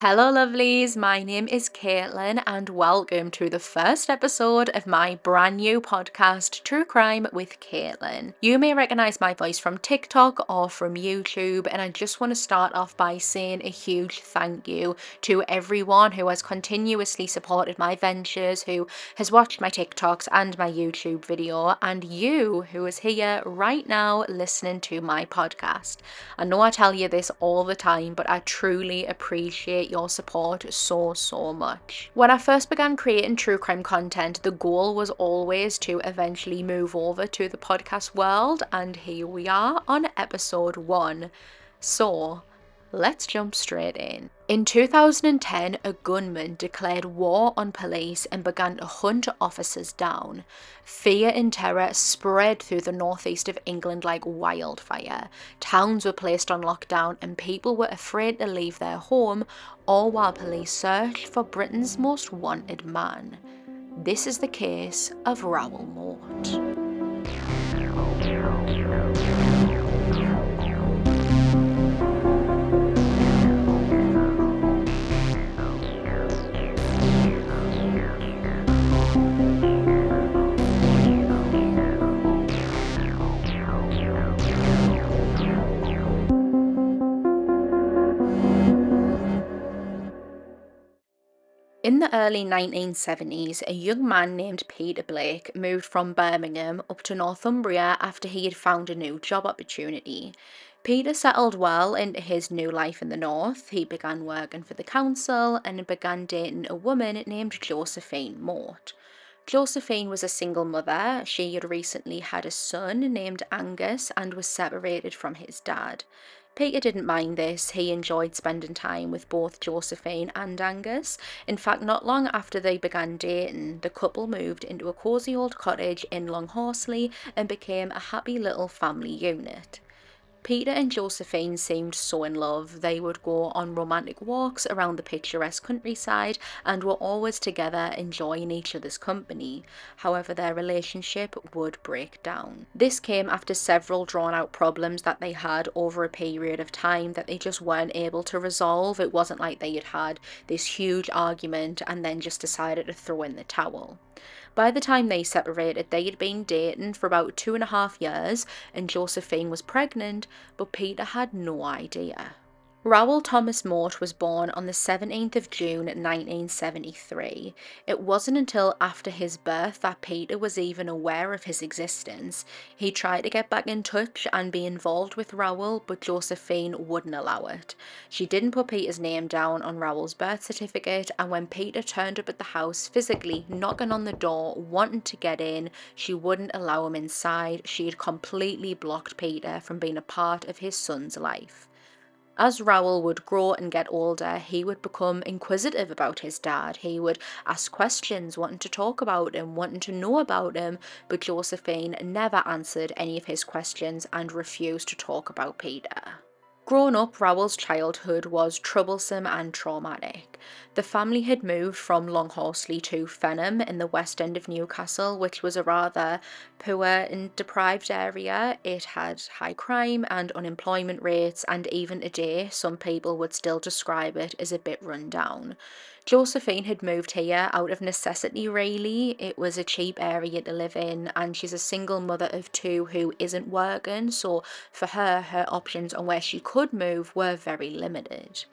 Hello, lovelies. My name is Caitlin, and welcome to the first episode of my brand new podcast, True Crime with Caitlin. You may recognize my voice from TikTok or from YouTube, and I just want to start off by saying a huge thank you to everyone who has continuously supported my ventures, who has watched my TikToks and my YouTube video, and you who is here right now listening to my podcast. I know I tell you this all the time, but I truly appreciate your support so much. When I first began creating true crime content, the goal was always to eventually move over to the podcast world, and here we are on episode 1. So, let's jump straight in. In 2010, a gunman declared war on police and began to hunt officers down. Fear and terror spread through the northeast of England like wildfire. Towns were placed on lockdown and people were afraid to leave their home, all while police searched for Britain's most wanted man. This is the case of Raoul Moat. In the early 1970s, a young man named Peter Blake moved from Birmingham up to Northumbria after he had found a new job opportunity. Peter settled well into his new life in the north. He began working for the council and began dating a woman named Josephine Moat. Josephine was a single mother. She had recently had a son named Angus and was separated from his dad. Peter didn't mind this. He enjoyed spending time with both Josephine and Angus. In fact, not long after they began dating, the couple moved into a cosy old cottage in Longhorsley and became a happy little family unit. Peter and Josephine seemed so in love. They would go on romantic walks around the picturesque countryside and were always together enjoying each other's company. However, their relationship would break down. This came after several drawn out problems that they had over a period of time that they just weren't able to resolve. It wasn't like they had had this huge argument and then just decided to throw in the towel. By the time they separated, they had been dating for about 2.5 years, and Josephine was pregnant, but Peter had no idea. Raoul Thomas Moat was born on the 17th of June 1973. It wasn't until after his birth that Peter was even aware of his existence. He tried to get back in touch and be involved with Raoul, but Josephine wouldn't allow it. She didn't put Peter's name down on Raoul's birth certificate, and when Peter turned up at the house physically knocking on the door wanting to get in, she wouldn't allow him inside. She had completely blocked Peter from being a part of his son's life. As Raoul would grow and get older, he would become inquisitive about his dad. He would ask questions, wanting to talk about him, wanting to know about him, but Josephine never answered any of his questions and refused to talk about Peter. Growing up, Raoul's childhood was troublesome and traumatic. The family had moved from Longhorsley to Fenham in the west end of Newcastle, which was a rather poor and deprived area. It had high crime and unemployment rates, and even today, some people would still describe it as a bit run down. Josephine had moved here out of necessity, really. It was a cheap area to live in, and she's a single mother of two who isn't working, so for her, her options on where she could move were very limited.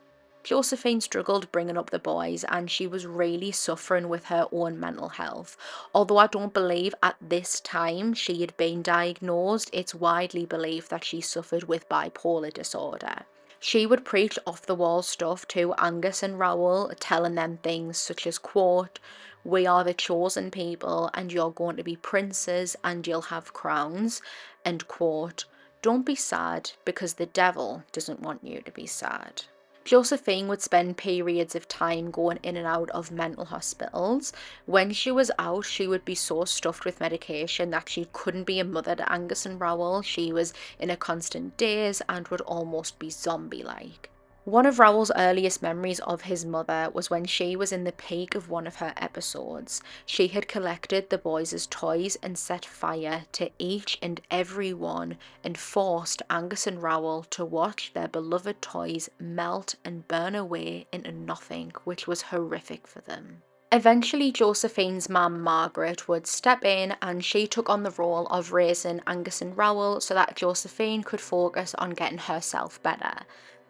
Josephine struggled bringing up the boys, and she was really suffering with her own mental health. Although I don't believe at this time she had been diagnosed, it's widely believed that she suffered with bipolar disorder. She would preach off-the-wall stuff to Angus and Raoul, telling them things such as, quote, "We are the chosen people and you're going to be princes and you'll have crowns," and quote, "Don't be sad because the devil doesn't want you to be sad." Josephine would spend periods of time going in and out of mental hospitals. When she was out, she would be so stuffed with medication that she couldn't be a mother to Angus and Raoul. She was in a constant daze and would almost be zombie-like. One of Raoul's earliest memories of his mother was when she was in the peak of one of her episodes. She had collected the boys' toys and set fire to each and every one and forced Angus and Raoul to watch their beloved toys melt and burn away into nothing, which was horrific for them. Eventually, Josephine's mum, Margaret, would step in and she took on the role of raising Angus and Raoul so that Josephine could focus on getting herself better.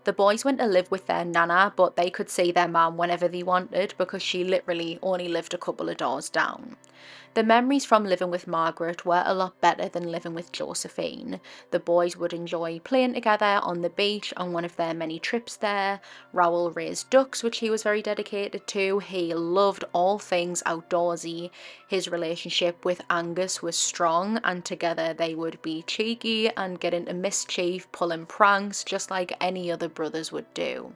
The boys went to live with their nana, but they could see their mum whenever they wanted because she literally only lived a couple of doors down. The memories from living with Margaret were a lot better than living with Josephine. The boys would enjoy playing together on the beach on one of their many trips there. Raoul raised ducks, which he was very dedicated to. He loved all things outdoorsy. His relationship with Angus was strong, and together they would be cheeky and get into mischief, pulling pranks, just like any other brothers would do.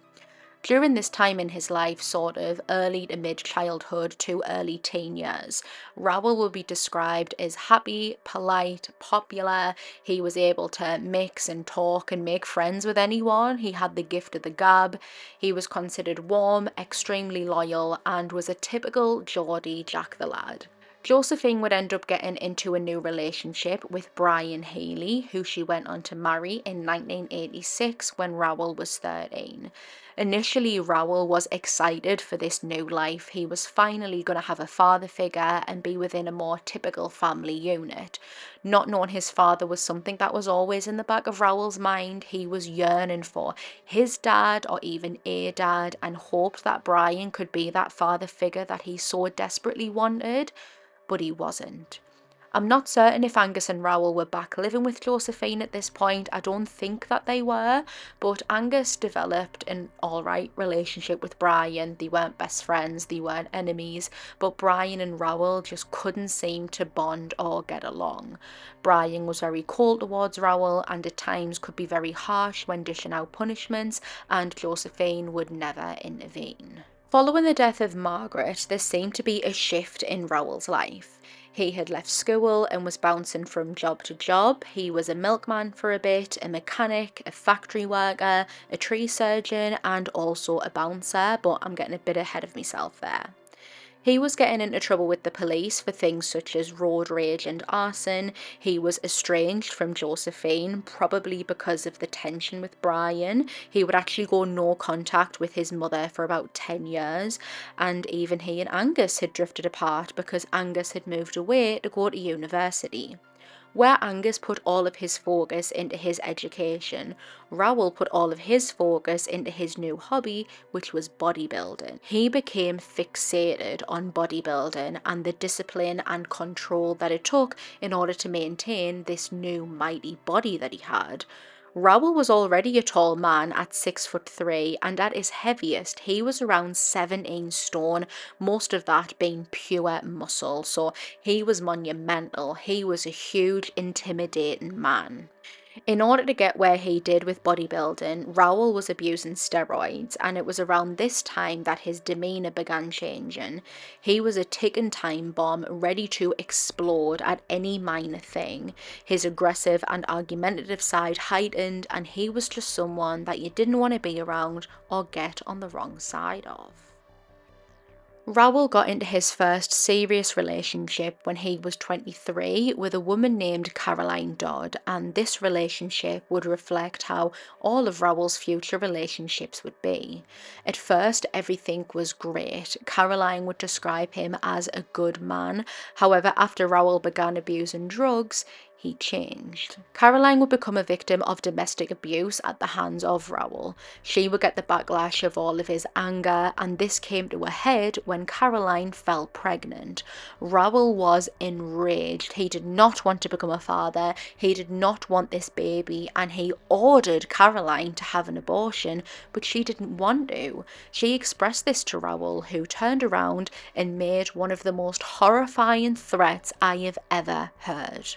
During this time in his life, sort of early to mid childhood to early teen years, Raoul will be described as happy, polite, popular. He was able to mix and talk and make friends with anyone. He had the gift of the gab. He was considered warm, extremely loyal, and was a typical Geordie Jack the Lad. Josephine would end up getting into a new relationship with Brian Healy, who she went on to marry in 1986 when Raoul was 13. Initially, Raoul was excited for this new life. He was finally going to have a father figure and be within a more typical family unit. Not knowing his father was something that was always in the back of Raoul's mind. He was yearning for his dad or even a dad and hoped that Brian could be that father figure that he so desperately wanted, but he wasn't. I'm not certain if Angus and Raoul were back living with Josephine at this point. I don't think that they were, but Angus developed an alright relationship with Brian. They weren't best friends, they weren't enemies, but Brian and Raoul just couldn't seem to bond or get along. Brian was very cold towards Raoul and at times could be very harsh when dishing out punishments, and Josephine would never intervene. Following the death of Margaret, there seemed to be a shift in Raoul's life. He had left school and was bouncing from job to job. He was a milkman for a bit, a mechanic, a factory worker, a tree surgeon, and also a bouncer, but I'm getting a bit ahead of myself there. He was getting into trouble with the police for things such as road rage and arson. He was estranged from Josephine, probably because of the tension with Brian. He would actually go no contact with his mother for about 10 years. And even he and Angus had drifted apart because Angus had moved away to go to university. Where Angus put all of his focus into his education, Raoul put all of his focus into his new hobby, which was bodybuilding. He became fixated on bodybuilding and the discipline and control that it took in order to maintain this new mighty body that he had. Raoul was already a tall man at 6'3", and at his heaviest he was around 17 stone, most of that being pure muscle, so he was monumental. He was a huge, intimidating man. In order to get where he did with bodybuilding, Raoul was abusing steroids, and it was around this time that his demeanour began changing. He was a ticking time bomb ready to explode at any minor thing. His aggressive and argumentative side heightened, and he was just someone that you didn't want to be around or get on the wrong side of. Raoul got into his first serious relationship when he was 23 with a woman named Caroline Dodd, and this relationship would reflect how all of Raoul's future relationships would be. At first, everything was great. Caroline would describe him as a good man. However, after Raoul began abusing drugs, he changed. Caroline would become a victim of domestic abuse at the hands of Raoul. She would get the backlash of all of his anger, and this came to a head when Caroline fell pregnant. Raoul was enraged. He did not want to become a father. He did not want this baby, and he ordered Caroline to have an abortion, but she didn't want to. She expressed this to Raoul, who turned around and made one of the most horrifying threats I have ever heard.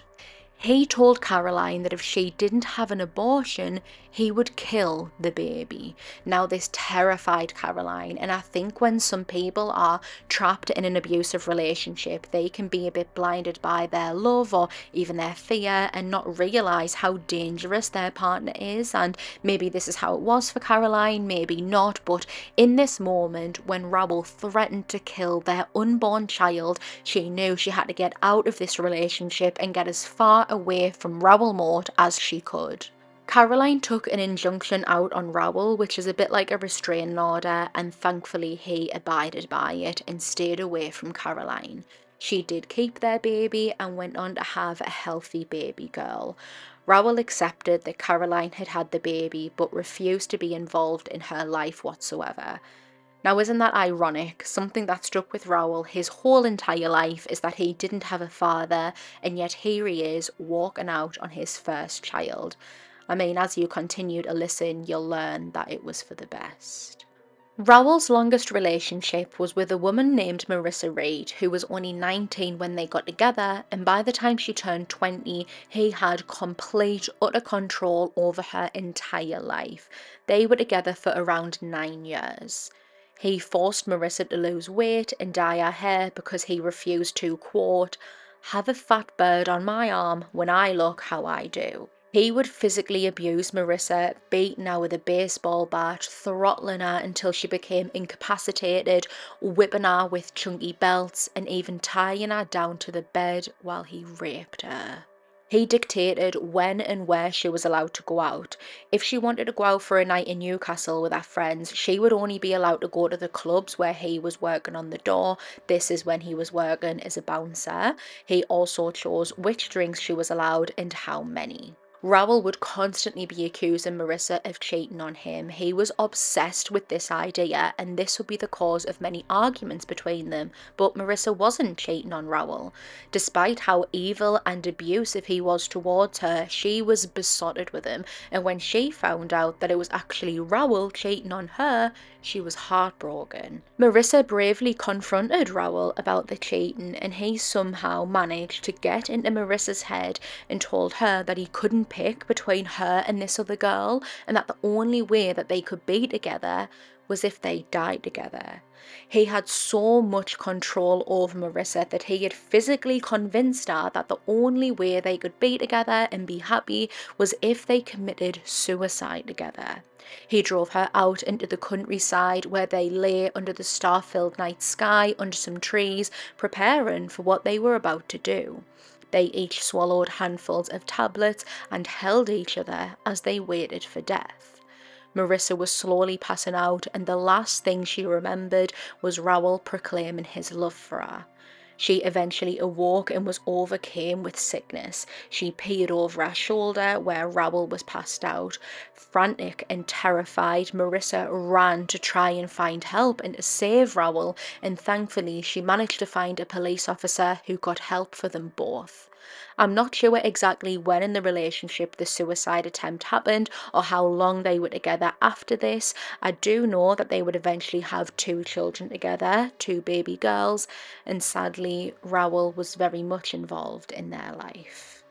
He told Caroline that if she didn't have an abortion, he would kill the baby. Now, this terrified Caroline, and I think when some people are trapped in an abusive relationship, they can be a bit blinded by their love or even their fear and not realise how dangerous their partner is. And maybe this is how it was for Caroline, maybe not, but in this moment, when Raoul threatened to kill their unborn child, she knew she had to get out of this relationship and get as far away from Raoul Moat as she could. Caroline took an injunction out on Raoul, which is a bit like a restraining order, and thankfully he abided by it and stayed away from Caroline. She did keep their baby and went on to have a healthy baby girl. Raoul accepted that Caroline had had the baby but refused to be involved in her life whatsoever. Now, isn't that ironic? Something that stuck with Raoul his whole entire life is that he didn't have a father, and yet here he is walking out on his first child. I mean, as you continue to listen, you'll learn that it was for the best. Raoul's longest relationship was with a woman named Marissa Reed, who was only 19 when they got together, and by the time she turned 20, he had complete, utter control over her entire life. They were together for around 9 years. He forced Marissa to lose weight and dye her hair because he refused to, quote, have a fat bird on my arm when I look how I do. He would physically abuse Marissa, beating her with a baseball bat, throttling her until she became incapacitated, whipping her with chunky belts, and even tying her down to the bed while he raped her. He dictated when and where she was allowed to go out. If she wanted to go out for a night in Newcastle with her friends, she would only be allowed to go to the clubs where he was working on the door. This is when he was working as a bouncer. He also chose which drinks she was allowed and how many. Raoul would constantly be accusing Marissa of cheating on him. He was obsessed with this idea, and this would be the cause of many arguments between them. But Marissa wasn't cheating on Raoul. Despite how evil and abusive he was towards her, she was besotted with him, and when she found out that it was actually Raoul cheating on her, she was heartbroken. Marissa bravely confronted Raoul about the cheating, and he somehow managed to get into Marissa's head and told her that he couldn't pick between her and this other girl, and that the only way that they could be together was if they died together. He had so much control over Marissa that he had physically convinced her that the only way they could be together and be happy was if they committed suicide together. He drove her out into the countryside where they lay under the star-filled night sky under some trees, preparing for what they were about to do. They each swallowed handfuls of tablets and held each other as they waited for death. Marissa was slowly passing out, and the last thing she remembered was Raoul proclaiming his love for her. She eventually awoke and was overcome with sickness. She peered over her shoulder where Raoul was passed out. Frantic and terrified, Marissa ran to try and find help and to save Raoul, and thankfully she managed to find a police officer who got help for them both. I'm not sure exactly when in the relationship the suicide attempt happened or how long they were together after this. I do know that they would eventually have 2 children together, 2 baby girls, and sadly Raoul was very much involved in their life.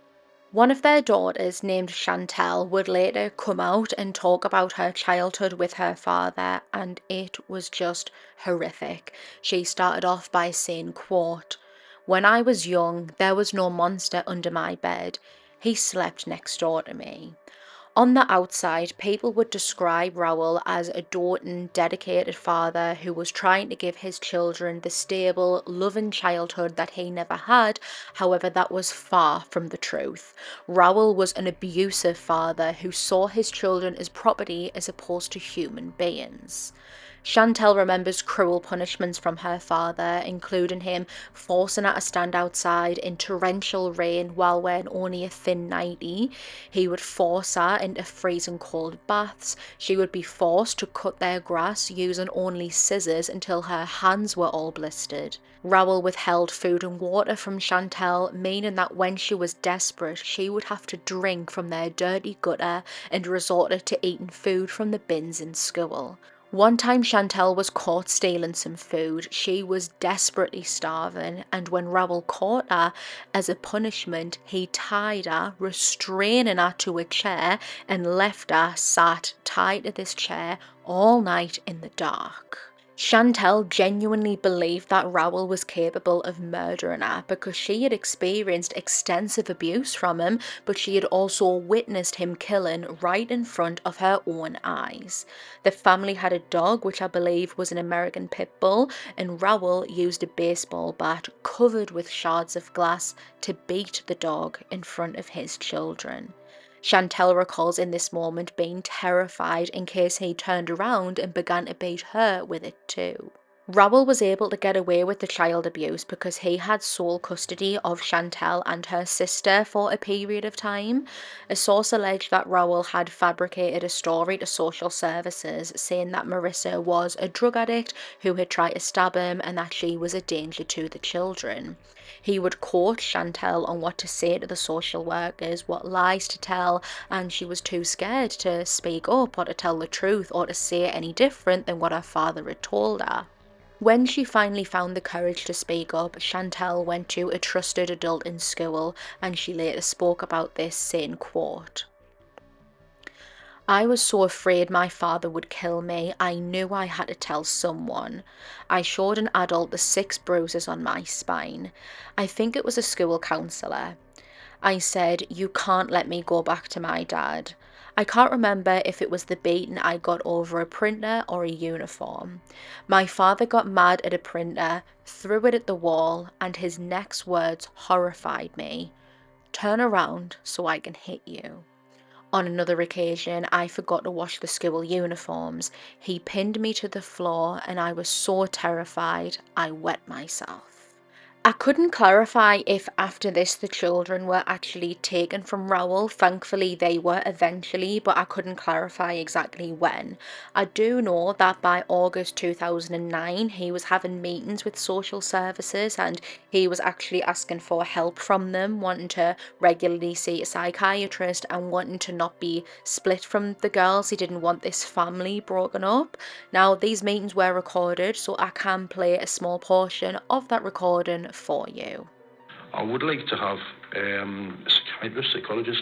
One of their daughters, named Chantal, would later come out and talk about her childhood with her father, and it was just horrific. She started off by saying, quote, when I was young, there was no monster under my bed. He slept next door to me. On the outside, people would describe Raoul as a doting, dedicated father who was trying to give his children the stable, loving childhood that he never had. However, that was far from the truth. Raoul was an abusive father who saw his children as property as opposed to human beings. Chantal remembers cruel punishments from her father, including him forcing her to stand outside in torrential rain while wearing only a thin nightie. He would force her into freezing cold baths. She would be forced to cut their grass using only scissors until her hands were all blistered. Raoul withheld food and water from Chantal, meaning that when she was desperate, she would have to drink from their dirty gutter and resorted to eating food from the bins in school. One time Chantel was caught stealing some food. She was desperately starving, and when Raoul caught her, as a punishment, he tied her, restraining her to a chair, and left her sat tied to this chair all night in the dark. Chantel genuinely believed that Raoul was capable of murdering her because she had experienced extensive abuse from him, but she had also witnessed him killing right in front of her own eyes. The family had a dog, which I believe was an American pit bull, and Raoul used a baseball bat covered with shards of glass to beat the dog in front of his children. Chantel recalls in this moment being terrified in case he turned around and began to beat her with it too. Raoul was able to get away with the child abuse because he had sole custody of Chantel and her sister for a period of time. A source alleged that Raoul had fabricated a story to social services saying that Marissa was a drug addict who had tried to stab him and that she was a danger to the children. He would court Chantel on what to say to the social workers, what lies to tell, and she was too scared to speak up or to tell the truth or to say any different than what her father had told her. When she finally found the courage to speak up, Chantel went to a trusted adult in school, and she later spoke about this, saying, quote, "I was so afraid my father would kill me, I knew I had to tell someone. I showed an adult the 6 bruises on my spine. I think it was a school counsellor. I said, you can't let me go back to my dad. I can't remember if it was the beating I got over a printer or a uniform. My father got mad at a printer, threw it at the wall, and his next words horrified me. Turn around so I can hit you. On another occasion, I forgot to wash the school uniforms. He pinned me to the floor and I was so terrified I wet myself." I couldn't clarify if after this the children were actually taken from Raoul. Thankfully they were eventually, but I couldn't clarify exactly when. I do know that by August 2009 he was having meetings with social services and he was actually asking for help from them, wanting to regularly see a psychiatrist and wanting to not be split from the girls. He didn't want this family broken up. Now, these meetings were recorded, so I can play a small portion of that recording for you. I would like to have a psychiatrist, psychologist,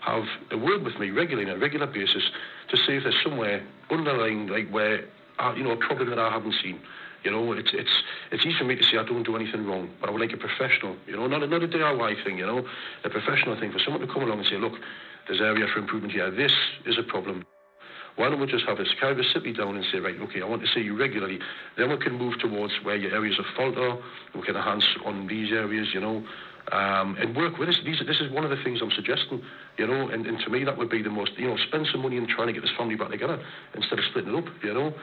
have a word with me regularly on a regular basis to see if there's somewhere underlying, like where, a problem that I haven't seen. It's easy for me to say I don't do anything wrong, but I would like a professional, not a DIY thing, a professional thing for someone to come along and say, look, there's area for improvement here. This is a problem. Why don't we just have a psychiatrist sit me down and say, right, okay, I want to see you regularly. Then we can move towards where your areas of fault are. We can enhance on these areas, and work with us. This is one of the things I'm suggesting, and to me that would be the most, spend some money in trying to get this family back together instead of splitting it up.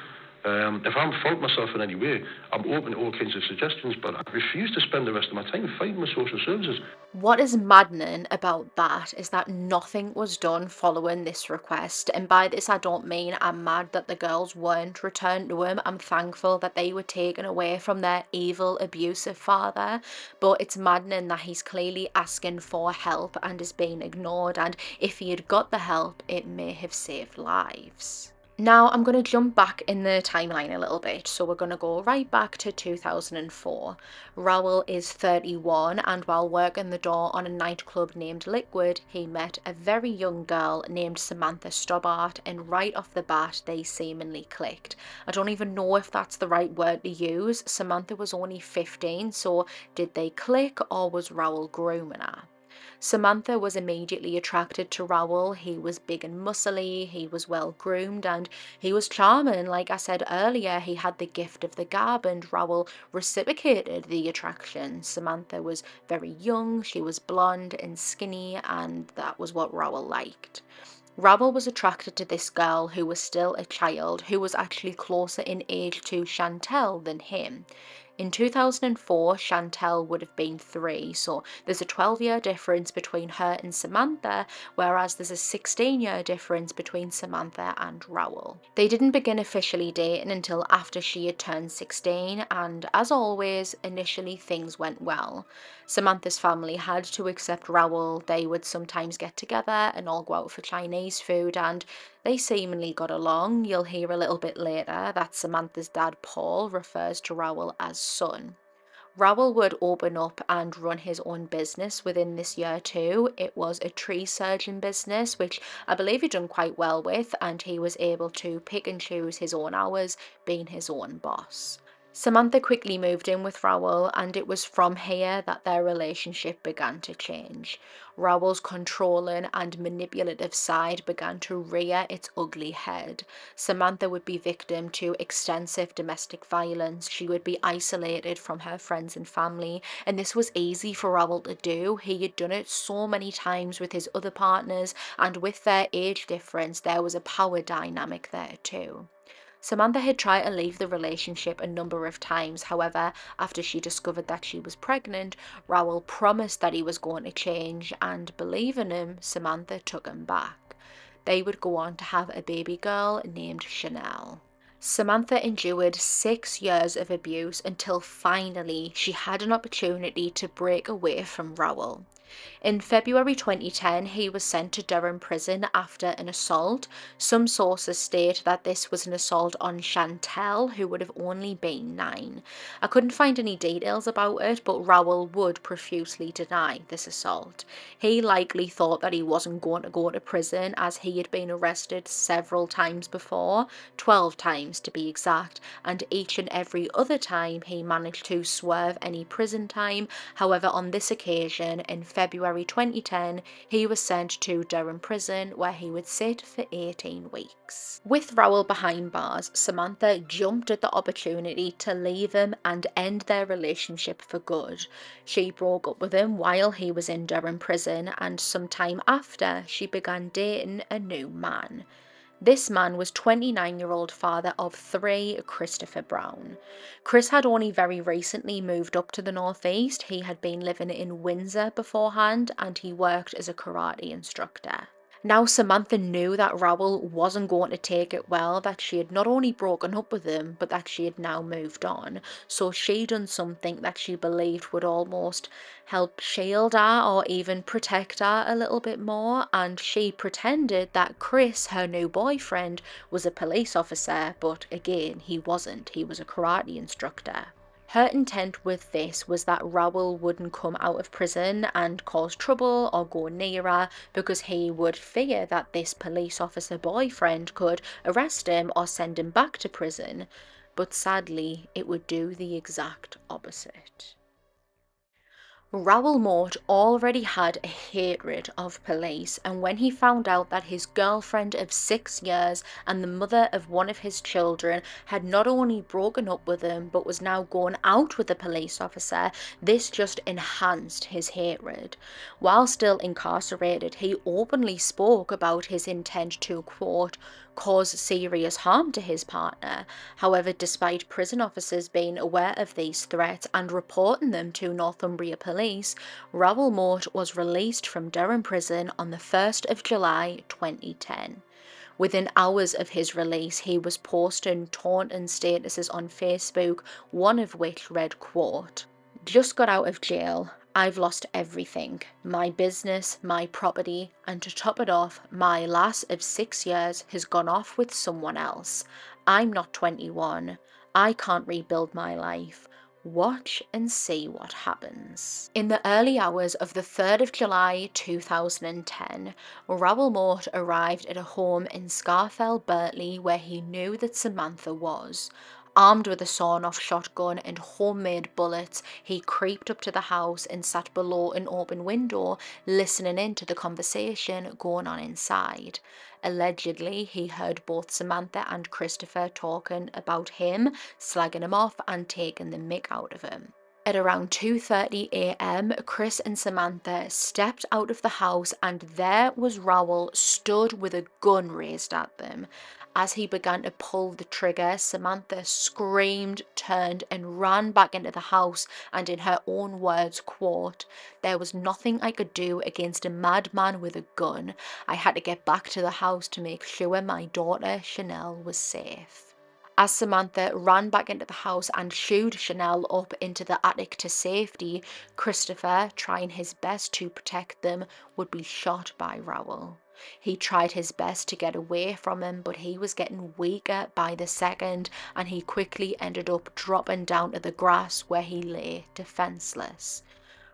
If I'm fault myself in any way, I'm open to all kinds of suggestions, but I refuse to spend the rest of my time fighting with social services. What is maddening about that is that nothing was done following this request. And by this, I don't mean I'm mad that the girls weren't returned to him. I'm thankful that they were taken away from their evil, abusive father. But it's maddening that he's clearly asking for help and is being ignored. And if he had got the help, it may have saved lives. Now I'm going to jump back in the timeline a little bit. So we're going to go right back to 2004. Raoul is 31 and while working the door on a nightclub named Liquid, he met a very young girl named Samantha Stobbart and right off the bat they seemingly clicked. I don't even know if that's the right word to use. Samantha was only 15, so did they click or was Raoul grooming her? Samantha was immediately attracted to Raoul. He was big and muscly, he was well groomed, and he was charming. Like I said earlier, he had the gift of the gab, and Raoul reciprocated the attraction. Samantha was very young, she was blonde and skinny, and that was what Raoul liked. Raoul was attracted to this girl who was still a child, who was actually closer in age to Chantel than him. In 2004, Chantel would have been 3, so there's a 12-year difference between her and Samantha, whereas there's a 16-year difference between Samantha and Raoul. They didn't begin officially dating until after she had turned 16, and as always, initially things went well. Samantha's family had to accept Raoul. They would sometimes get together and all go out for Chinese food, and They seemingly got along. You'll hear a little bit later that Samantha's dad, Paul, refers to Raoul as son. Raoul would open up and run his own business within this year too. It was a tree surgeon business, which I believe he done quite well with, and he was able to pick and choose his own hours, being his own boss. Samantha quickly moved in with Raoul, and it was from here that their relationship began to change. Raoul's controlling and manipulative side began to rear its ugly head. Samantha would be victim to extensive domestic violence. She would be isolated from her friends and family, and this was easy for Raoul to do. He had done it so many times with his other partners, and with their age difference, there was a power dynamic there too. Samantha had tried to leave the relationship a number of times. However, after she discovered that she was pregnant, Raoul promised that he was going to change, and believing him, Samantha took him back. They would go on to have a baby girl named Chanel. Samantha endured 6 years of abuse until finally she had an opportunity to break away from Raoul. In February 2010, he was sent to Durham prison after an assault. Some sources state that this was an assault on Chantel, who would have only been 9. I couldn't find any details about it, but Raoul would profusely deny this assault. He likely thought that he wasn't going to go to prison, as he had been arrested several times before, 12 times to be exact, and each and every other time he managed to swerve any prison time. However, on this occasion, in February 2010, he was sent to Durham prison, where he would sit for 18 weeks. With Raoul behind bars, Samantha jumped at the opportunity to leave him and end their relationship for good. She broke up with him while he was in Durham prison, and some time after, she began dating a new man. This man was 29-year-old father of 3, Christopher Brown. Chris had only very recently moved up to the northeast. He had been living in Windsor beforehand, and he worked as a karate instructor. Now Samantha knew that Raoul wasn't going to take it well, that she had not only broken up with him, but that she had now moved on. So she done something that she believed would almost help shield her or even protect her a little bit more, and she pretended that Chris, her new boyfriend, was a police officer, but again, he wasn't. He was a karate instructor. Her intent with this was that Raoul wouldn't come out of prison and cause trouble or go near her, because he would fear that this police officer boyfriend could arrest him or send him back to prison. But sadly, it would do the exact opposite. Raoul Moat already had a hatred of police, and when he found out that his girlfriend of 6 years and the mother of one of his children had not only broken up with him but was now going out with a police officer, this just enhanced his hatred. While still incarcerated, he openly spoke about his intent to, quote, cause serious harm to his partner. However, despite prison officers being aware of these threats and reporting them to Northumbria Police, Raoul Moat was released from Durham Prison on the 1st of July 2010. Within hours of his release, he was posting taunting statuses on Facebook, one of which read, quote, "Just got out of jail. I've lost everything, my business, my property, and to top it off, my lass of 6 years has gone off with someone else. I'm not 21. I can't rebuild my life. Watch and see what happens." In the early hours of the 3rd of July 2010, Raoul Moat arrived at a home in Scarfell, Bertley, where he knew that Samantha was. Armed with a sawn-off shotgun and homemade bullets, he creeped up to the house and sat below an open window, listening in to the conversation going on inside. Allegedly, he heard both Samantha and Christopher talking about him, slagging him off and taking the mick out of him. At around 2:30 a.m., Chris and Samantha stepped out of the house, and there was Raoul stood with a gun raised at them. As he began to pull the trigger, Samantha screamed, turned, and ran back into the house, and in her own words, quote, "There was nothing I could do against a madman with a gun. I had to get back to the house to make sure my daughter Chanel was safe." As Samantha ran back into the house and shooed Chanel up into the attic to safety, Christopher, trying his best to protect them, would be shot by Raoul. He tried his best to get away from him, but he was getting weaker by the second, and he quickly ended up dropping down to the grass where he lay defenseless.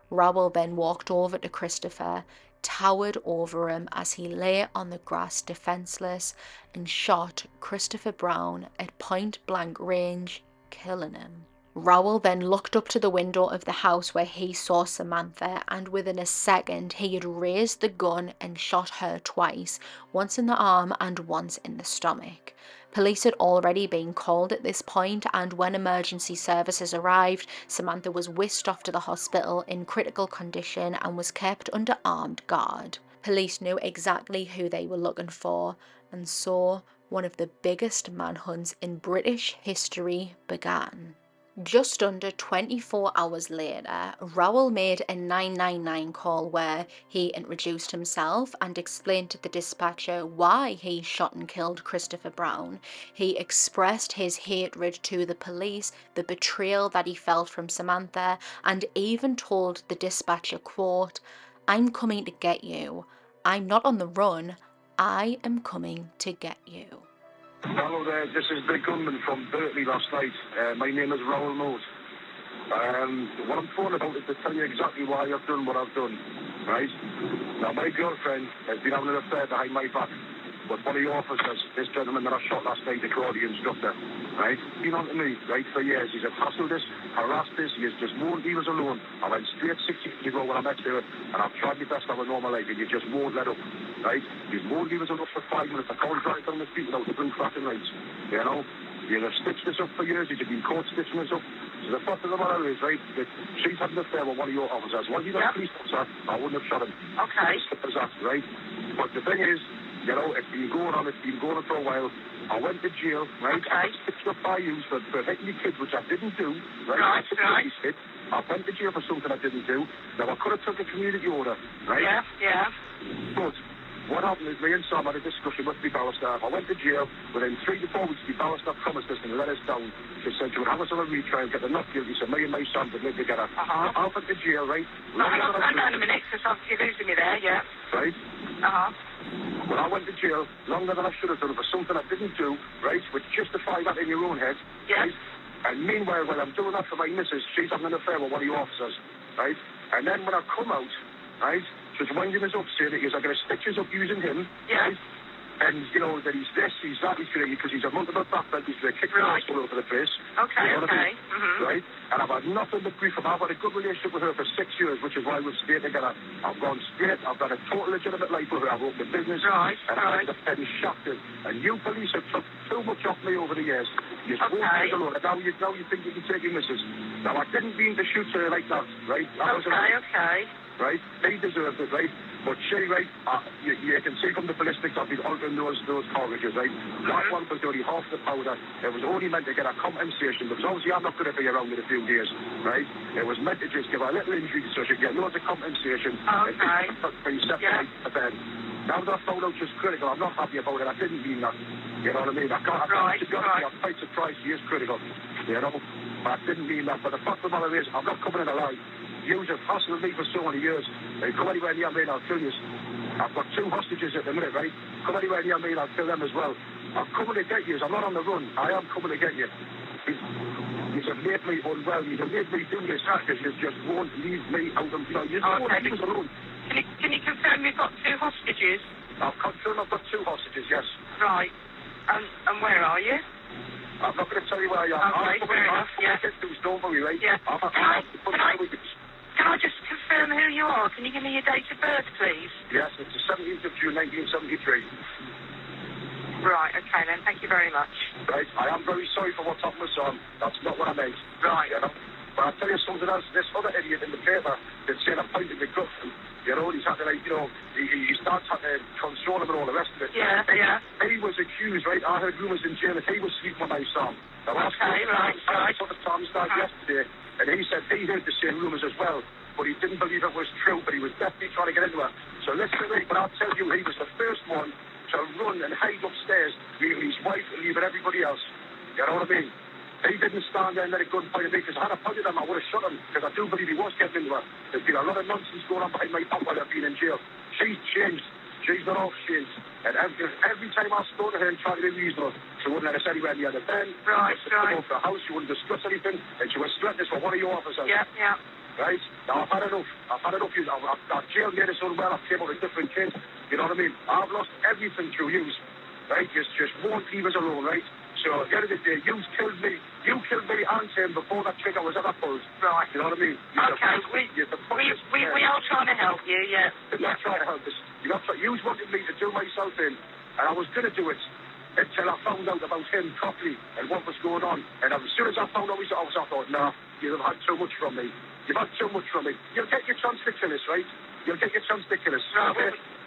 Raoul then walked over to Christopher, towered over him as he lay on the grass defenseless, and shot Christopher Brown at point blank range, killing him. Raoul then looked up to the window of the house where he saw Samantha, and within a second he had raised the gun and shot her twice, once in the arm and once in the stomach. Police had already been called at this point, and when emergency services arrived, Samantha was whisked off to the hospital in critical condition and was kept under armed guard. Police knew exactly who they were looking for, and so one of the biggest manhunts in British history began. Just under 24 hours later, Raoul made a 999 call where he introduced himself and explained to the dispatcher why he shot and killed Christopher Brown. He expressed his hatred to the police, the betrayal that he felt from Samantha, and even told the dispatcher, quote, "I'm coming to get you. I'm not on the run. I am coming to get you." Hello there, this is the gunman from Berkeley last night. My name is Raoul Moat. What I'm phoning about is to tell you exactly why I've done what I've done, right? Now, my girlfriend has been having an affair behind my back with one of your officers, this gentleman that I shot last night, the karate instructor, right? Been on to me, right, for years. He's hassled us, harassed us, he has just won't leave us alone. I went straight 6 years ago when I met her, and I've tried my best to have a normal life, and you just won't let up, right? You won't leave us alone for 5 minutes. I can't drive down the street without the blue cracking lights, you know? You have stitched us up for years, you've been caught stitching us up. So the fact of the matter is, right, that she's had an affair with one of your officers. Was he not a police officer, I wouldn't have shot him. Okay. Simple as that, right? But the thing is, you know, it's been going on for a while. I went to jail, right? Okay. I got stitched up by you for hitting your kids, which I didn't do, right? Right. I went to jail for something I didn't do. Now, I could have took a community order, right? Yeah. But what happened is me and Sam had a discussion with the barrister. I went to jail. Within 3 to 4 weeks, the barrister promised us and let us down. She said she would have us on a retrial, get the not guilty, so me and my son would live together. I went to jail, right? Hang on a minute, because obviously you're losing me there, yeah. Right? When I went to jail, longer than I should have done for something I didn't do, right, which justify that in your own head, right? And meanwhile, when I'm doing that for my missus, she's having an affair with one of your officers, right? And then when I come out, right, she's winding us up, saying that he's going to stitch us up using him, right? And, you know, that he's this, he's that, he's going to, because he's a multiple backbend, he's going to kick us all over the place. Okay, you know okay. Right? And I've had nothing but grief from her. I've had a good relationship with her for 6 years, which is why we've stayed together. I've gone straight, I've got a total legitimate life with her. I've opened a business, and I've been shafted. And you police have took too much off me over the years. You won't leave alone. And now you think you can take your missus. Now, I didn't mean to shoot her like that, right? Okay. Right? They deserved it, right? But she, right, you can see from the ballistics I've been altering those cartridges, right? That one was only half the powder. It was only meant to get a compensation, because obviously I'm not going to be around in a few days, right? It was meant to just give her a little injury so she could get loads of compensation. Okay. To bed. Now that I found out she's critical, I'm not happy about it. I didn't mean that. You know what I mean? I'm quite surprised she is critical. You know? But I didn't mean that. But the fact of the matter is, I'm not coming in alive. You have hassled me for so many years. Hey, come anywhere near me and I'll kill you. I've got 2 hostages at the minute, right? Come anywhere near me and I'll kill them as well. I'm coming to get you. I'm not on the run. I am coming to get you. You have made me unwell. You have made me do this because you just won't leave me out of, you know, you won't leave us alone. Can you confirm you've got 2 hostages? I've confirmed I've got 2 hostages, yes. Right. And where are you? I'm not going to tell you where I am. Okay, fair enough, yeah. Don't worry, right? Yeah. Can I just confirm who you are? Can you give me your date of birth, please? Yes, it's the 17th of June, 1973. Right, okay then. Thank you very much. Right, I am very sorry for what's happened with Sam. That's not what I meant. Right. You know? But I'll tell you something else. This other idiot in the paper that said I pointed the gun, you know, he's had to, like, you know, he starts having to control him and all the rest of it. Yeah. He was accused, right? I heard rumours in jail that he was sleeping with my son. I saw the Tom start yesterday, and he said he heard the same rumours as well, but he didn't believe it was true, but he was definitely trying to get into it. So listen to me, but I'll tell you, he was the first one to run and hide upstairs, leaving his wife and leaving everybody else. You know what I mean? He didn't stand there and let a gun point at me, because I had a pointed him, I would have shot him, because I do believe he was getting into her. There's been a lot of nonsense going on behind my back while I've been in jail. She's changed. She's not off shit. And every time I spoke to her and tried to be reasonable, she wouldn't let us anywhere near the den. Right, She right. wouldn't go off the house, she wouldn't discuss anything, and she was threatening us for one of your officers. Yeah, yeah. Right? Now, I've had enough. I've jailed made us unwell, I've came up with different kids. You know what I mean? I've lost everything through you. Right? Just won't leave us alone, right? So at the end of the day, you killed me and him before that trigger was ever pulled. Right. You know what I mean? Okay, we are trying to help you, yeah. You're not trying to help us. You wanted me to do myself in, and I was going to do it until I found out about him properly and what was going on. And as soon as I found out, I thought, nah, you've had too much from me. You've had too much from me. You'll get your chance to kill us, right? You'll get your chance to kill us. No,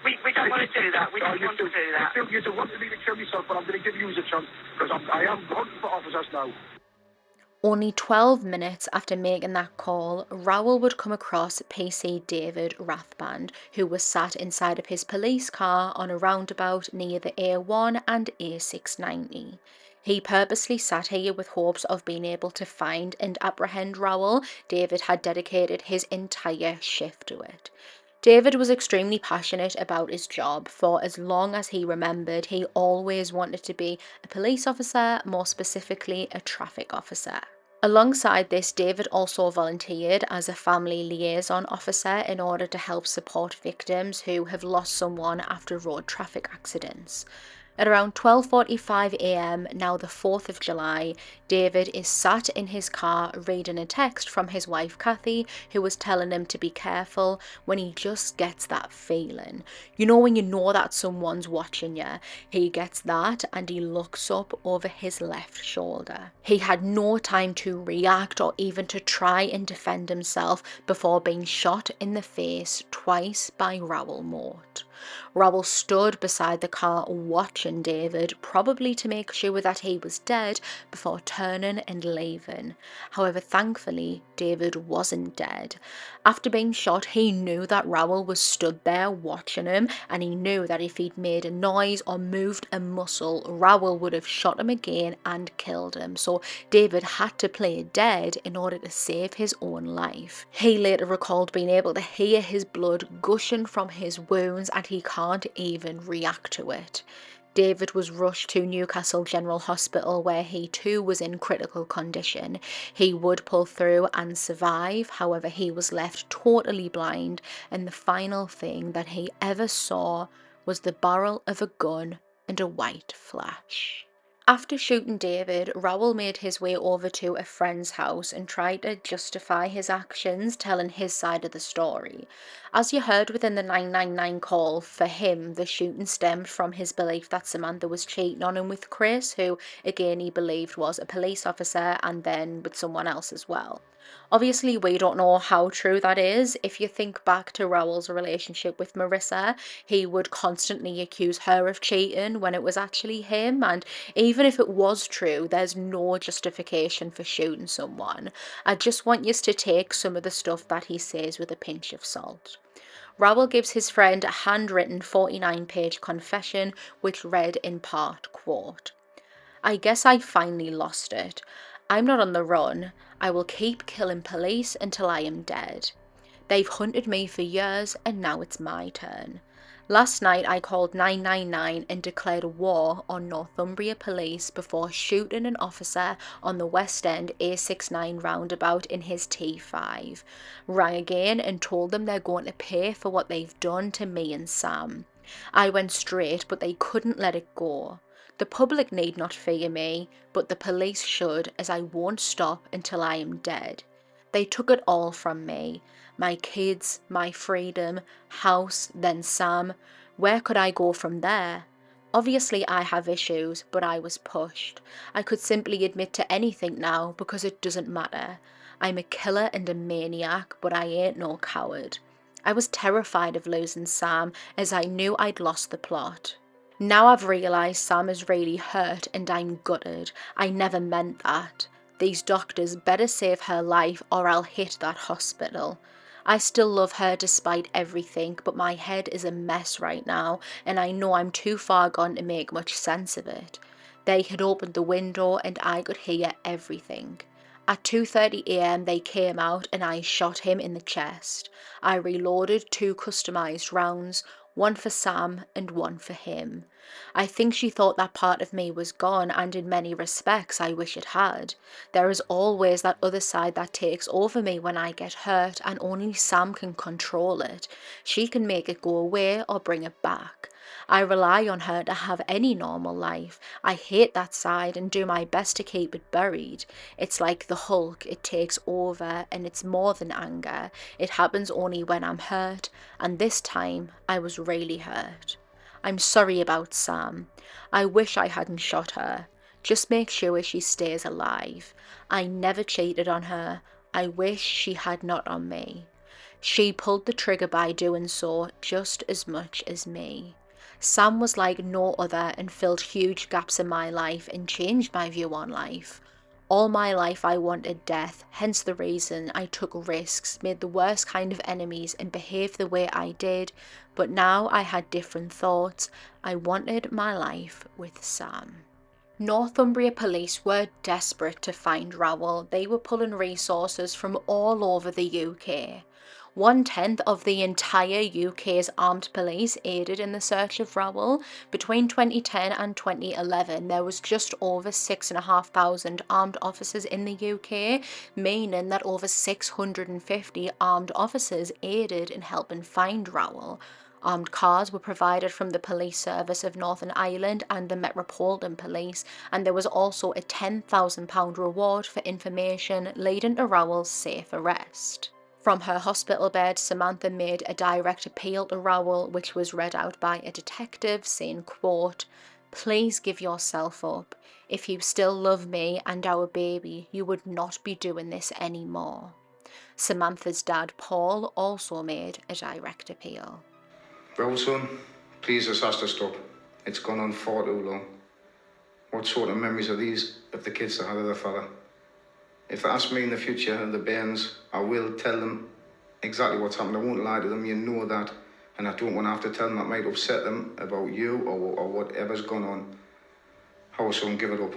we don't want to do that. We don't want to do that. You don't want me to kill myself, but I'm going to give you a chance because I am hunting for officers now. Only 12 minutes after making that call, Raoul would come across PC David Rathband, who was sat inside of his police car on a roundabout near the A1 and A690. He purposely sat here with hopes of being able to find and apprehend Raoul. David had dedicated his entire shift to it. David was extremely passionate about his job. For as long as he remembered, he always wanted to be a police officer, more specifically a traffic officer. Alongside this, David also volunteered as a family liaison officer in order to help support victims who have lost someone after road traffic accidents. At around 12:45 a.m., now the 4th of July, David is sat in his car reading a text from his wife Kathy, who was telling him to be careful, when he just gets that feeling. You know when you know that someone's watching you? He gets that and he looks up over his left shoulder. He had no time to react or even to try and defend himself before being shot in the face twice by Raoul Moat. Raoul stood beside the car watching David, probably to make sure that he was dead before turning and leaving. However, thankfully, David wasn't dead. After being shot, he knew that Raoul was stood there watching him, and he knew that if he'd made a noise or moved a muscle, Raoul would have shot him again and killed him. So David had to play dead in order to save his own life. He later recalled being able to hear his blood gushing from his wounds, and he can't even react to it. David was rushed to Newcastle General Hospital, where he too was in critical condition. He would pull through and survive, however he was left totally blind, and the final thing that he ever saw was the barrel of a gun and a white flash. After shooting David, Raoul made his way over to a friend's house and tried to justify his actions, telling his side of the story. As you heard within the 999 call, for him, the shooting stemmed from his belief that Samantha was cheating on him with Chris, who, again, he believed was a police officer, and then with someone else as well. Obviously, we don't know how true that is. If you think back to Raoul's relationship with Marissa, he would constantly accuse her of cheating when it was actually him, and even if it was true, there's no justification for shooting someone. I just want you to take some of the stuff that he says with a pinch of salt. Raoul gives his friend a handwritten 49-page confession, which read in part, quote, "I guess I finally lost it. I'm not on the run. I will keep killing police until I am dead. They've hunted me for years and now it's my turn. Last night I called 999 and declared war on Northumbria Police before shooting an officer on the West End A69 roundabout in his T5. Rang again and told them they're going to pay for what they've done to me and Sam. I went straight, but they couldn't let it go. The public need not fear me, but the police should, as I won't stop until I am dead. They took it all from me. My kids, my freedom, house, then Sam. Where could I go from there? Obviously I have issues, but I was pushed. I could simply admit to anything now because it doesn't matter. I'm a killer and a maniac, but I ain't no coward. I was terrified of losing Sam, as I knew I'd lost the plot. Now I've realised Sam is really hurt and I'm gutted. I never meant that. These doctors better save her life or I'll hit that hospital. I still love her despite everything, but my head is a mess right now and I know I'm too far gone to make much sense of it. They had opened the window and I could hear everything. At 2:30 a.m. they came out and I shot him in the chest. I reloaded 2 customised rounds. one for Sam and one for him. I think she thought that part of me was gone, and in many respects I wish it had. There is always that other side that takes over me when I get hurt, and only Sam can control it. She can make it go away or bring it back. I rely on her to have any normal life. I hate that side and do my best to keep it buried. It's like the Hulk, it takes over, and it's more than anger. It happens only when I'm hurt, and this time I was really hurt. I'm sorry about Sam. I wish I hadn't shot her. Just make sure she stays alive. I never cheated on her. I wish she had not on me. She pulled the trigger by doing so just as much as me. Sam was like no other and filled huge gaps in my life and changed my view on life. All my life I wanted death, hence the reason I took risks, made the worst kind of enemies and behaved the way I did, but now I had different thoughts. I wanted my life with Sam. Northumbria police were desperate to find Raoul. They were pulling resources from all over the UK. 1/10 of the entire UK's armed police aided in the search of Raoul. Between 2010 and 2011, there was just over 6,500 armed officers in the UK, meaning that over 650 armed officers aided in helping find Raoul. Armed cars were provided from the Police Service of Northern Ireland and the Metropolitan Police, and there was also a £10,000 reward for information leading to Raoul's safe arrest. From her hospital bed, Samantha made a direct appeal to Raoul, which was read out by a detective, saying, quote, "Please give yourself up. If you still love me and our baby, you would not be doing this anymore." Samantha's dad, Paul, also made a direct appeal. Raoul, son, please just has to stop. It's gone on far too long. What sort of memories are these of the kids that had of their father? If they ask me in the future and the bairns, I will tell them exactly what's happened. I won't lie to them, you know that. And I don't want to have to tell them that might upset them about you or whatever's gone on. How son, give it up.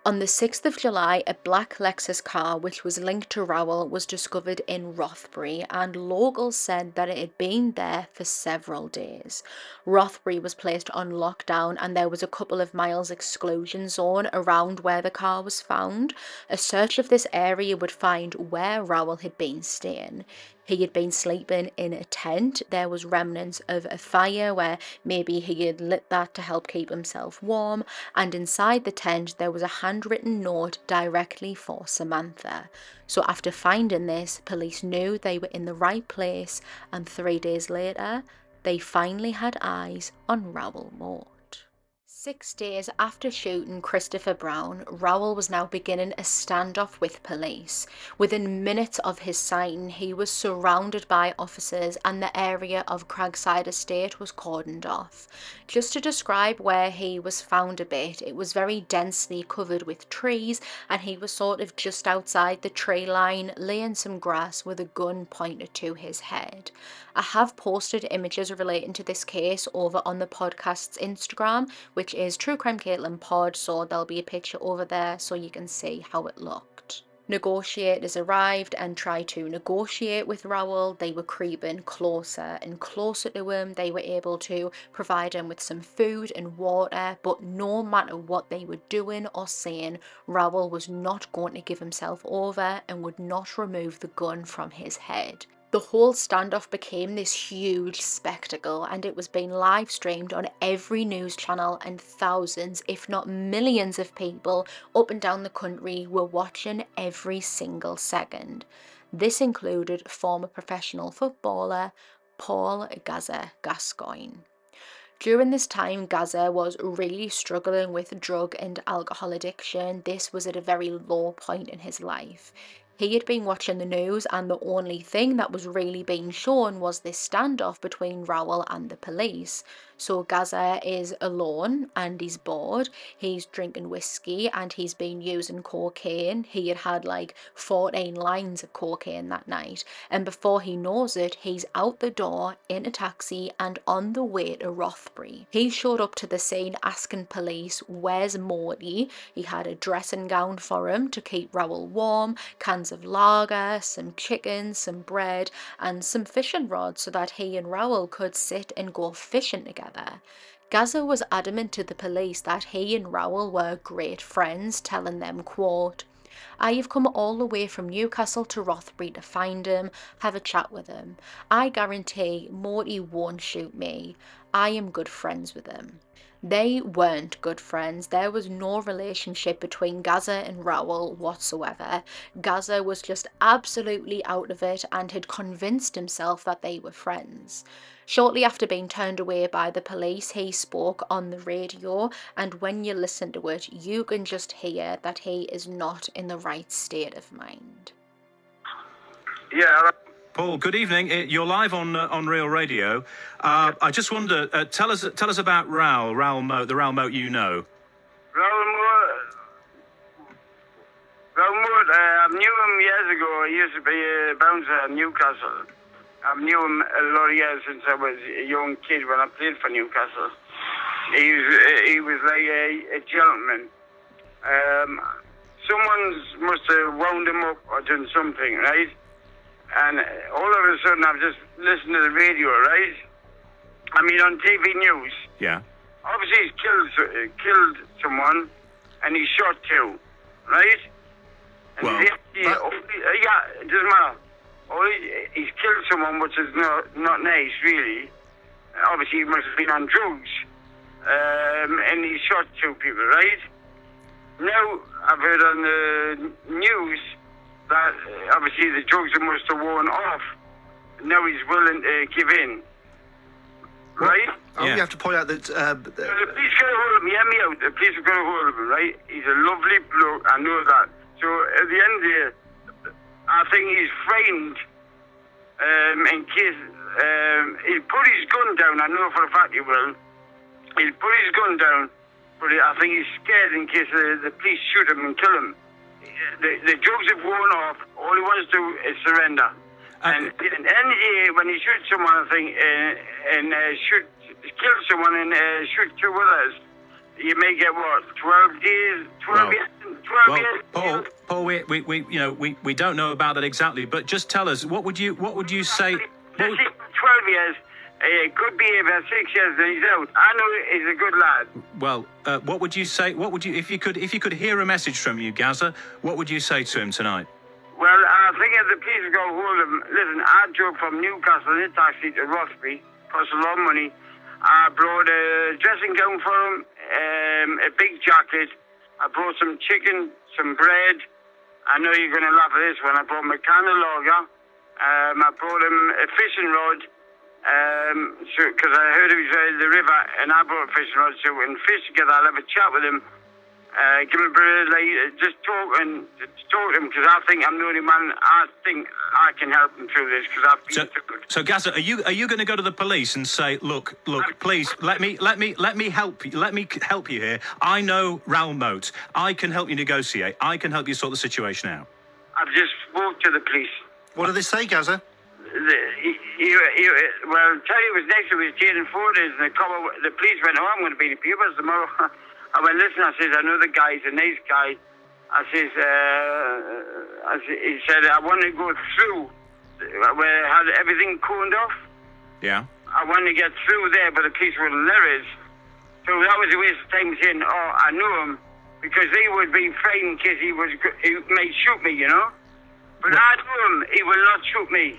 On the 6th of July, a black Lexus car which was linked to Raoul was discovered in Rothbury, and locals said that it had been there for several days. Rothbury was placed on lockdown and there was a couple of miles exclusion zone around where the car was found. A search of this area would find where Raoul had been staying. He had been sleeping in a tent. There was remnants of a fire where maybe he had lit that to help keep himself warm, and inside the tent there was a handwritten note directly for Samantha. So after finding this, police knew they were in the right place, and 3 days later, they finally had eyes on Raoul Moat. 6 days after shooting Christopher Brown, Raoul was now beginning a standoff with police. Within minutes of his sighting, he was surrounded by officers and the area of Cragside Estate was cordoned off. Just to describe where he was found a bit, it was very densely covered with trees and he was sort of just outside the tree line, laying some grass with a gun pointed to his head. I have posted images relating to this case over on the podcast's Instagram, which is True Crime Caitlin Pod, so there'll be a picture over there so you can see how it looked. Negotiators arrived and tried to negotiate with Raoul. They were creeping closer and closer to him. They were able to provide him with some food and water, but no matter what they were doing or saying, Raoul was not going to give himself over and would not remove the gun from his head. The whole standoff became this huge spectacle and it was being live streamed on every news channel, and thousands, if not millions of people up and down the country were watching every single second. This included former professional footballer Paul Gaza Gascoigne. During this time, Gaza was really struggling with drug and alcohol addiction. This was at a very low point in his life. He had been watching the news and the only thing that was really being shown was this standoff between Raoul and the police. So Gaza is alone and he's bored. He's drinking whiskey and he's been using cocaine. He had like 14 lines of cocaine that night. And before he knows it, he's out the door in a taxi and on the way to Rothbury. He showed up to the scene asking police, "Where's Morty?" He had a dressing gown for him to keep Raoul warm, cans cans of lager, some chicken, some bread, and some fishing rods so that he and Raoul could sit and go fishing together. Gaza was adamant to the police that he and Raoul were great friends, telling them, quote, I have come all the way from Newcastle to Rothbury to find him, have a chat with him. I guarantee Morty won't shoot me. I am good friends with him. They weren't good friends. There was no relationship between Gaza and Raoul whatsoever. Gaza was just absolutely out of it and had convinced himself that they were friends. Shortly after being turned away by the police, he spoke on the radio, and when you listen to it, you can just hear that he is not in the right state of mind. Yeah. Paul, good evening. You're live on Real Radio. I just wonder, tell us about Raoul Moat, the Raoul Moat you know. Raoul Moat, I knew him years ago. He used to be a bouncer at Newcastle. I've knew him a lot of years since I was a young kid when I played for Newcastle. He was like a gentleman. Someone must have wound him up or done something, right? And all of a sudden I've just listened to the radio, right? I mean on TV news. Yeah. Obviously he's killed someone and he shot two, right? And Well, yeah, it doesn't matter. He's killed someone, which is not nice, really. Obviously, he must have been on drugs. And he shot two people, right? Now, I've heard on the news that obviously the drugs must have worn off. Now he's willing to give in. Right? Yeah. You have to point out that... The police got a hold of him, hear me out. The police have got a hold of him, right? He's a lovely bloke, I know that. So, at the end of the day, I think he's framed in case he'll put his gun down. I know for a fact he will. He'll put his gun down, but I think he's scared in case the police shoot him and kill him. The drugs have worn off. All he wants to do is surrender. And at the end of the day, when he shoots someone, I think, and kill someone and shoot two others, you may get what, 12 days, 12 years. Paul, we don't know about that exactly, but just tell us, what would you say? 12 years, good behaviour, 6 years, then he's out. I know he's a good lad. Well, what would you say? What would you, if you could hear a message from you, Gaza? What would you say to him tonight? Well, I think if the police got hold of him, listen, I drove from Newcastle in a taxi to Rothbury, cost a lot of money. I brought a dressing gown for him, a big jacket. I brought some chicken, some bread. I know you're going to laugh at this one. I brought him a can of lager. I brought him a fishing rod, because I heard he was at the river, and I brought a fishing rod, so we can fish together. I'll have a chat with him. Give him a bit of, just talk to him, because I think I'm the only man. I think I can help him through this, because I've been through it. So Gaza, are you going to go to the police and say, look, please let me help you here. I know Raoul Moat. I can help you negotiate. I can help you sort the situation out. I've just spoke to the police. What do they say, Gaza? Well, tell you, it was next to his jail in 4 days, and the police went, I'm going to be in the papers tomorrow. I went, listen, I says, I know the guy, he's a nice guy. I says, he said, I want to go through where I had everything coned off. Yeah. I want to get through there, but the police wouldn't let us. So that was a waste of time saying, I knew him, because he would be frightened in case he may shoot me, you know? But I knew him, he will not shoot me.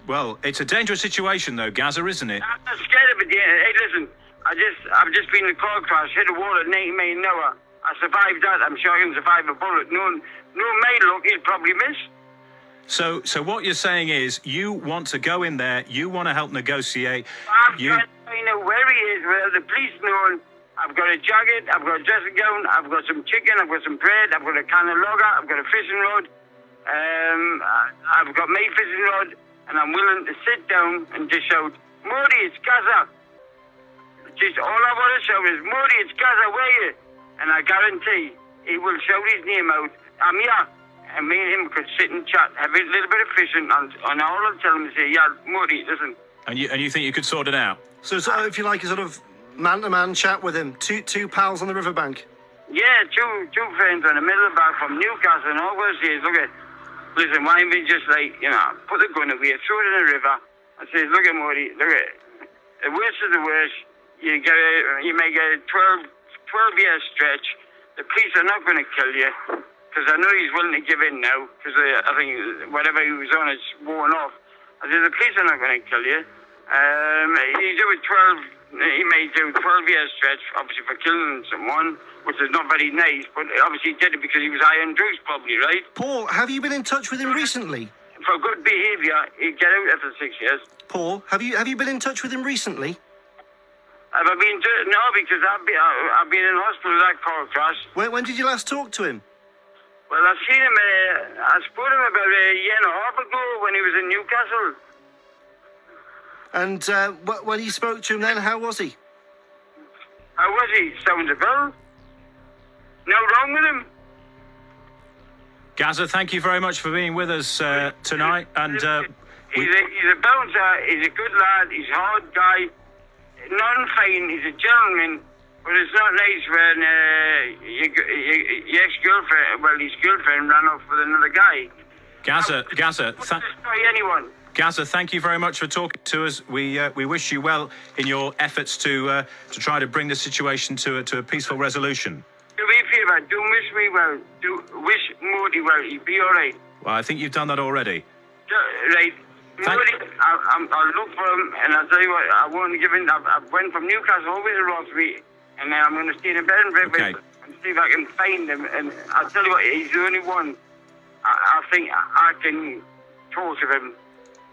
Well, it's a dangerous situation, though, Gaza, isn't it? I'm not scared of it. Hey, listen, I've just been in a car crash, hit a wall at 90 miles an hour. I survived that. I'm sure I can survive a bullet. No may look, he'll probably miss. So what you're saying is you want to go in there, you want to help negotiate. I'm trying to find out where he is, where the police know him. I've got a jacket, I've got a dressing gown, I've got some chicken, I've got some bread, I've got a can of lager, I've got a fishing rod. I've got my fishing rod, and I'm willing to sit down and just shout, Morty, it's Gaza. Just all I want to shout is, Morty, it's Gaza, where are you? And I guarantee he will shout his name out. I'm here. And me and him could sit and chat, have a little bit of fishing, and all I'll tell him is, yeah, Morty, listen. And you think you could sort it out? So if you like a sort of man-to-man chat with him, two pals on the riverbank. Yeah, two friends on the middle of the back from Newcastle and all those days. Look at Listen, why don't we just put the gun away, throw it in the river, and say, look at Morty, look at it. The worst of the worst, you may get a 12-year stretch. The police are not going to kill you, because I know he's willing to give in now, because I think whatever he was on is worn off. I said, the police are not going to kill you. He may do 12-year stretch, obviously for killing someone, which is not very nice, but obviously he did it because he was high on drugs probably, right? Paul, have you been in touch with him recently? For good behaviour, he'd get out after 6 years. Paul, have you been in touch with him recently? Have I been no, because I've been in hospital with that car crash. When did you last talk to him? Well, I've seen him, I spoke to him about a year and a half ago when he was in Newcastle. And when you spoke to him then, how was he? How was he? Sounds a bill. No wrong with him. Gaza, thank you very much for being with us tonight. And he's a bouncer, he's a good lad, he's a hard guy, non-fine, he's a gentleman, but it's not nice when your ex-girlfriend, his girlfriend ran off with another guy. Gaza, anyone. Gaza, thank you very much for talking to us. We wish you well in your efforts to try to bring the situation to a peaceful resolution. Do me a favour, do wish me well. Do wish Morty well. He'll be all right. Well, I think you've done that already. Right. Morty, I'll look for him, and I'll tell you what, I won't give in. I went from Newcastle over to Rothby, and now I'm going to stay in a bed and see if I can find him. And I'll tell you what, he's the only one I think I can talk to him.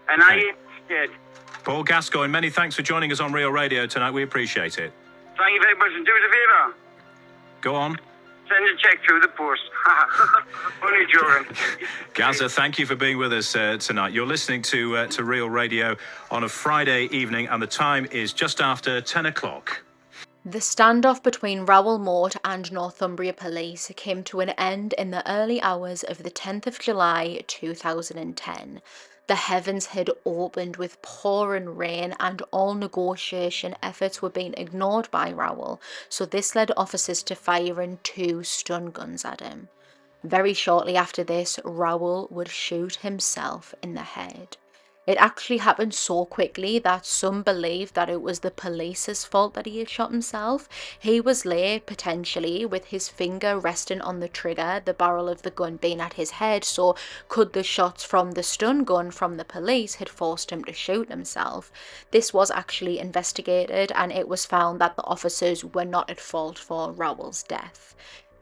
And I ain't scared. Paul Gascoigne, many thanks for joining us on Real Radio tonight. We appreciate it. Thank you very much, and do us a favour. Go on. Send a cheque through the post. Only joking. Gaza, thank you for being with us tonight. You're listening to Real Radio on a Friday evening, and the time is just after 10 o'clock. The standoff between Raoul Moat and Northumbria Police came to an end in the early hours of the 10th of July 2010. The heavens had opened with pouring rain and all negotiation efforts were being ignored by Raoul, so this led officers to firing 2 stun guns at him. Very shortly after this, Raoul would shoot himself in the head. It actually happened so quickly that some believe that it was the police's fault that he had shot himself. He was late, potentially, with his finger resting on the trigger, the barrel of the gun being at his head, so could the shots from the stun gun from the police had forced him to shoot himself? This was actually investigated, and it was found that the officers were not at fault for Raoul's death.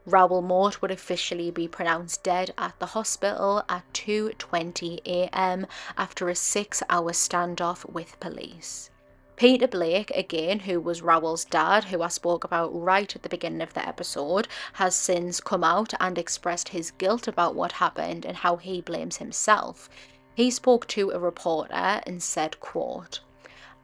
Raoul Moat would officially be pronounced dead at the hospital at 2:20 a.m. after a 6-hour standoff with police. Peter Blake, again, who was Raoul's dad, who I spoke about right at the beginning of the episode, has since come out and expressed his guilt about what happened and how he blames himself. He spoke to a reporter and said, quote,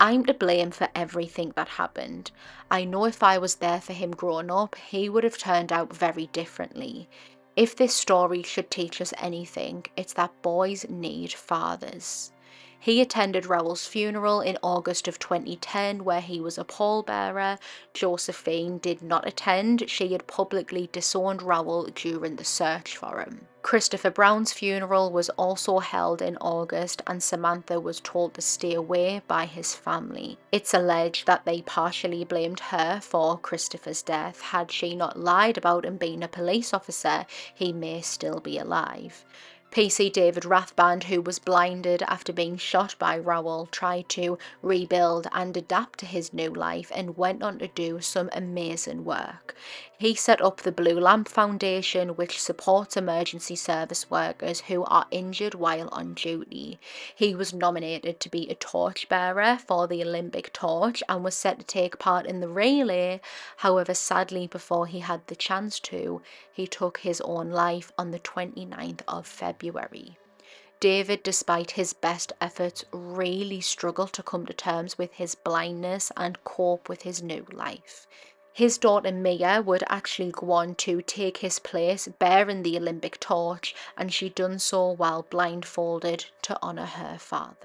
"I'm to blame for everything that happened. I know if I was there for him growing up, he would have turned out very differently. If this story should teach us anything, it's that boys need fathers." He attended Raoul's funeral in August of 2010, where he was a pallbearer. Josephine did not attend. She had publicly disowned Raoul during the search for him. Christopher Brown's funeral was also held in August, and Samantha was told to stay away by his family. It's alleged that they partially blamed her for Christopher's death. Had she not lied about him being a police officer, he may still be alive. PC David Rathband, who was blinded after being shot by Raoul, tried to rebuild and adapt to his new life and went on to do some amazing work. He set up the Blue Lamp Foundation, which supports emergency service workers who are injured while on duty. He was nominated to be a torchbearer for the Olympic torch and was set to take part in the relay. However, sadly, before he had the chance to, he took his own life on the 29th of February. David, despite his best efforts, really struggled to come to terms with his blindness and cope with his new life. His daughter Mia would actually go on to take his place bearing the Olympic torch, and she done so while blindfolded to honour her father.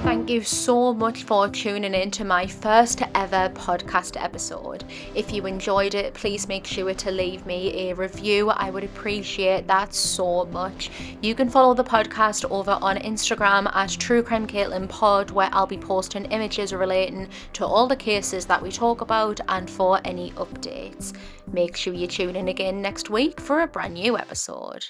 Thank you you so much for tuning in to my first ever podcast episode. If you enjoyed it, please make sure to leave me a review. I would appreciate that so much. You can follow the podcast over on Instagram at True Crime Caitlin Pod, where I'll be posting images relating to all the cases that we talk about and for any updates. Make sure you tune in again next week for a brand new episode.